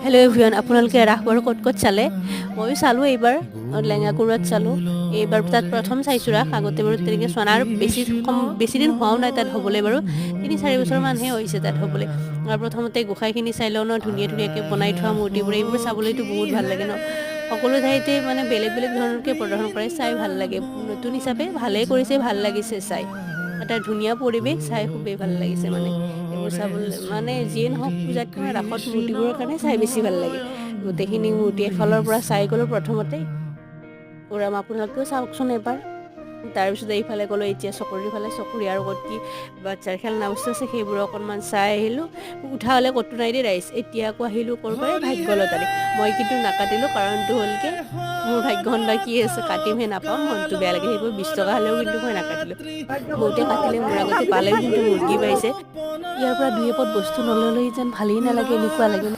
Hello' everyone, আপোনালোকে ৰাসবাৰ ক'ত চালে? ময়ো চালোঁ এইবাৰ লেঙাকুৰত চালোঁ। এইবাৰ তাত প্ৰথম চাইছোঁ ৰাস, আগতে বাৰু তেনেকৈ চোৱা নাই আৰু বেছি দিন হোৱাও নাই তাত হ'বলৈ বাৰু ৩-৪ বছৰমানহে হৈছে তাত হ'বলৈ। আৰু প্ৰথমতে গোঁসাইখিনি চাই লওঁ ন, ধুনীয়াকৈ বনাই থোৱা মূৰ্তিবোৰ, এইবোৰ চাবলৈতো বহুত ভাল লাগে ন। সকলো ঠাইতে মানে বেলেগ ধৰণৰকৈ প্ৰদৰ্শন কৰে, চাই ভাল লাগে। নতুন হিচাপে ভালেই কৰিছে, ভাল লাগিছে চাই। এটা ধুনীয়া পৰিৱেশ, চাই খুবেই ভাল লাগিছে মানে। এইবোৰ চাবলৈ মানে যিয়ে নহওক, পূজাতকৈ ৰাসত মূৰ্তিবোৰৰ কাৰণে চাই বেছি ভাল লাগে। গোটেইখিনি মূৰ্তি এফালৰ পৰা চাই গ'লোঁ প্ৰথমতে। আপোনালোকেও চাওকচোন এবাৰ। তাৰপিছত এইফালে গ'লোঁ এতিয়া চকৰিৰ ফালে, চকৰি আৰু ক'ত কি বাচ্ছাৰ খেলনা বস্তু আছে সেইবোৰ অকণমান চাই আহিলোঁ। উঠা হ'লে ক'তো নাই দেই ৰাইজ। এতিয়া আকৌ আহিলোঁ ক'ৰ পৰা, ভাগ্যলতালৈ। মই কিন্তু নাকাটিলোঁ, কাৰণটো হ'লকে মোৰ ভাগ্যখন বা কি আছে, কাটিমহে নাপাম, মনটো বেয়া লাগে। সেইবোৰ 20 টকা হ'লেও কিন্তু মই নাকাটিলোঁ। বহুতে কাটিলে, মোৰ আগতে পালেও কিন্তু মুৰ্গী পাইছে। ইয়াৰ পৰা 2 এপদ বস্তু নল'লেই যেন ভালেই নালাগে, এনেকুৱা লাগে।